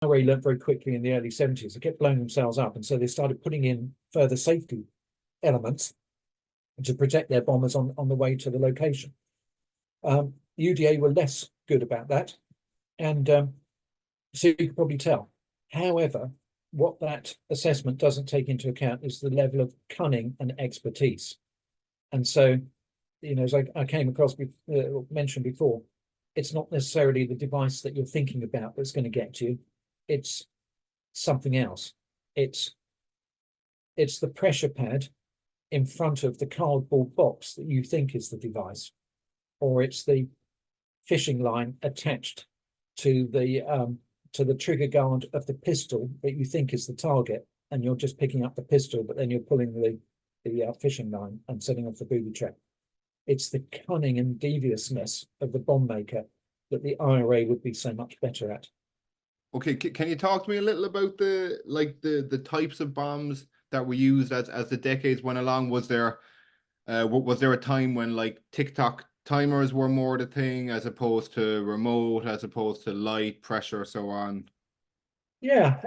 IRA learned very quickly in the early 70s. They kept blowing themselves up, and so they started putting in further safety elements to protect their bombers on the way to the location. UDA were less good about that, and so you can probably tell. However, what that assessment doesn't take into account is the level of cunning and expertise. And so, as I came across, mentioned before, it's not necessarily the device that you're thinking about that's going to get you. It's something else. It's the pressure pad in front of the cardboard box that you think is the device, or it's the fishing line attached to the trigger guard of the pistol that you think is the target, and you're just picking up the pistol, but then you're pulling the fishing line and setting off the booby trap. It's the cunning and deviousness of the bomb maker that the IRA would be so much better at. Okay, can you talk to me a little about the types of bombs that were used as the decades went along? Was there a time when like TikTok timers were more the thing, as opposed to remote, as opposed to light, pressure, so on? Yeah,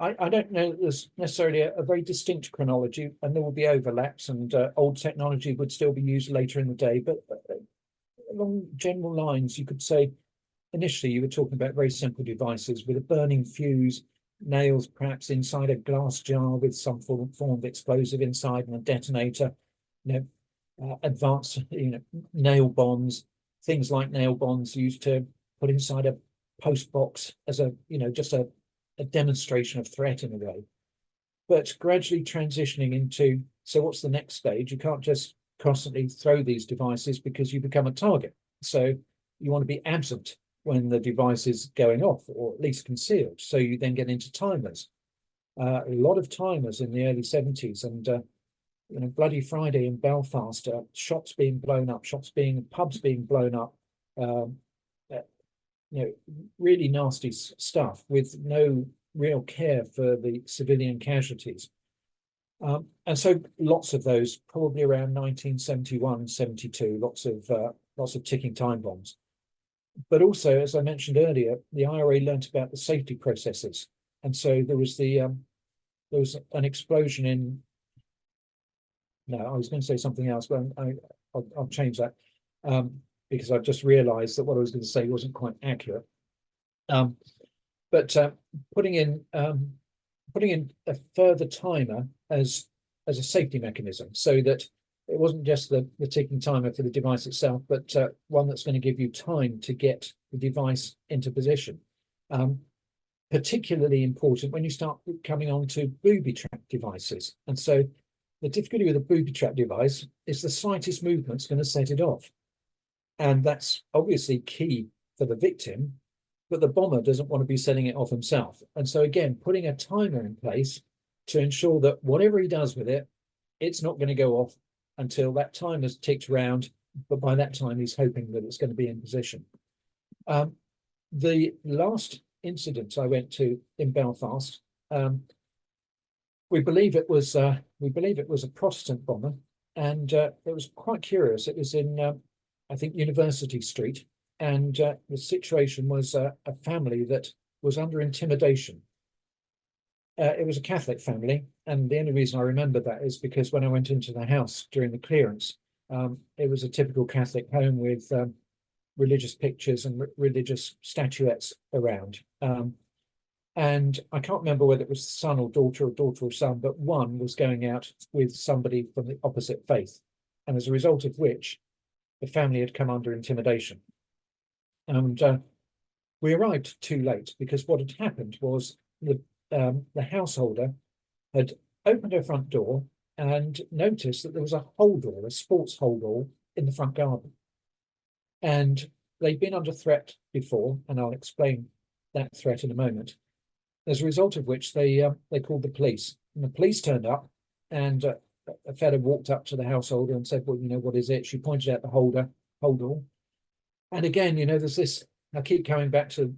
I don't know that there's necessarily a very distinct chronology, and there will be overlaps, and old technology would still be used later in the day. But along general lines, you could say initially you were talking about very simple devices with a burning fuse, nails perhaps inside a glass jar with some form of explosive inside, and a detonator. Advanced nail bombs, things like nail bombs used to put inside a post box as just a demonstration of threat in a way, but gradually transitioning into, so what's the next stage? You can't just constantly throw these devices because you become a target. So you want to be absent when the device is going off, or at least concealed. So you then get into timers. A lot of timers in the early 70s, and Bloody Friday in Belfast, shops being blown up, pubs being blown up, really nasty stuff with no real care for the civilian casualties. And so lots of those, probably around 1971, 72, lots of ticking time bombs. But also, as I mentioned earlier, the IRA learnt about the safety processes. And so there was an explosion in, no, I was going to say something else, but I'll change that, because I've just realized that what I was going to say wasn't quite accurate. But putting in a further timer as a safety mechanism, so that it wasn't just the ticking timer for the device itself, but one that's going to give you time to get the device into position. Particularly important when you start coming on to booby trap devices. And so the difficulty with a booby trap device is the slightest movement's going to set it off. And that's obviously key for the victim, but the bomber doesn't want to be setting it off himself. And so again, putting a timer in place to ensure that whatever he does with it, it's not going to go off until that time has ticked round, but by that time he's hoping that it's going to be in position. The last incident I went to in Belfast, we believe it was a Protestant bomber, and it was quite curious. It was in I think University Street, and the situation was a family that was under intimidation. It was a Catholic family, and the only reason I remember that is because when I went into the house during the clearance, it was a typical Catholic home with religious pictures and religious statuettes around. And I can't remember whether it was son or daughter or son, but one was going out with somebody from the opposite faith. And as a result of which, the family had come under intimidation. And we arrived too late, because what had happened was the householder had opened her front door and noticed that there was a holdall, a sports holdall, in the front garden. And they'd been under threat before, and I'll explain that threat in a moment. As a result of which they called the police, and the police turned up, and a fella walked up to the householder and said, "Well, what is it?" She pointed out the holdall. And again, there's this, I keep coming back to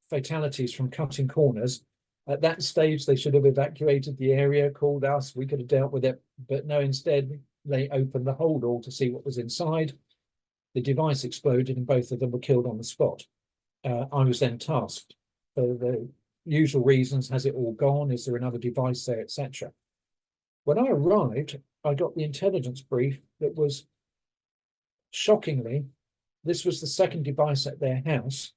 fatalities from cutting corners. At that stage, they should have evacuated the area, called us, we could have dealt with it. But no, instead, they opened the holdall to see what was inside. The device exploded and both of them were killed on the spot. I was then tasked for the usual reasons. Has it all gone? Is there another device there, etc.? When I arrived, I got the intelligence brief that was, shockingly, this was the second device at their house,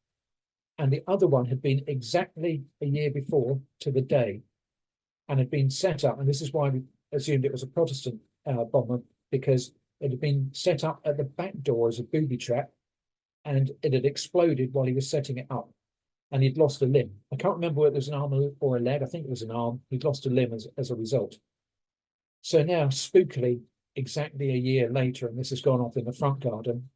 and the other one had been exactly a year before to the day and had been set up. And this is why we assumed it was a Protestant bomber, because it had been set up at the back door as a booby trap, and it had exploded while he was setting it up, and he'd lost a limb. I can't remember whether it was an arm or a leg. I think it was an arm. He'd lost a limb as a result. So now, spookily, exactly a year later, and this has gone off in the front garden,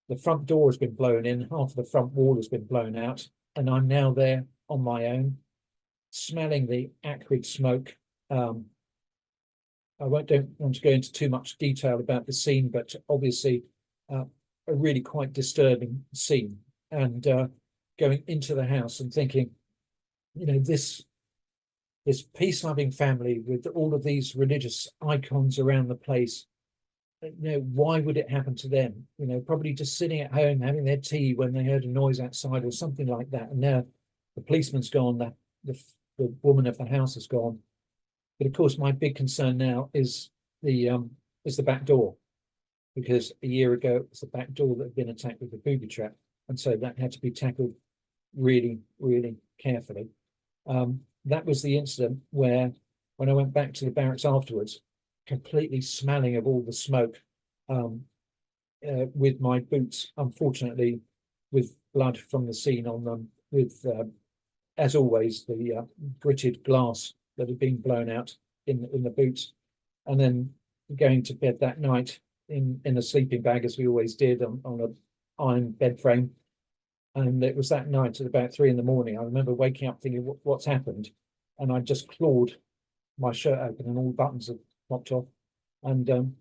the front door has been blown in, half of the front wall has been blown out, and I'm now there on my own, smelling the acrid smoke. I don't want to go into too much detail about the scene, but obviously a really quite disturbing scene. And going into the house and thinking, you know, this peace-loving family with all of these religious icons around the place, you know, why would it happen to them? You know, probably just sitting at home having their tea when they heard a noise outside or something like that. And now the policeman's gone, the woman of the house has gone. But of course, my big concern now is the back door, because a year ago it was the back door that had been attacked with a booby trap, and so that had to be tackled really, really carefully. That was the incident where, when I went back to the barracks afterwards, completely smelling of all the smoke, with my boots, unfortunately, with blood from the scene on them, with, as always, the gritted glass that had been blown out in the boots, and then going to bed that night in a sleeping bag, as we always did, on an iron bed frame. And it was that night at about 3 a.m. I remember waking up thinking, what's happened? And I just clawed my shirt open and all buttons had popped off. And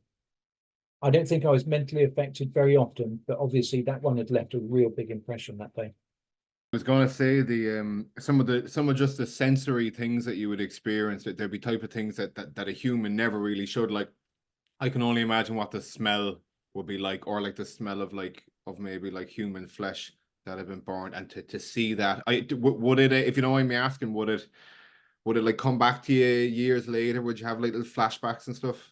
I don't think I was mentally affected very often, but obviously that one had left a real big impression that day. I was going to say some of just the sensory things that you would experience, that there'd be type of things that a human never really should. Like, I can only imagine what the smell would be like, or like the smell of maybe like human flesh that had been burned, and to see that, would it, if you don't mind me asking, would it like come back to you years later? Would you have like little flashbacks and stuff?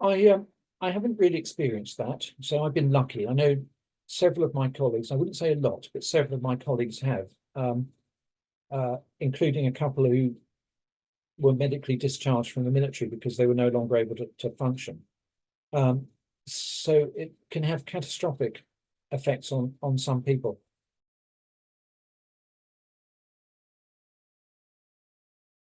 I haven't really experienced that, so I've been lucky. I know several of my colleagues, I wouldn't say a lot, but several of my colleagues have, including a couple who were medically discharged from the military because they were no longer able to function. So it can have catastrophic effects on some people.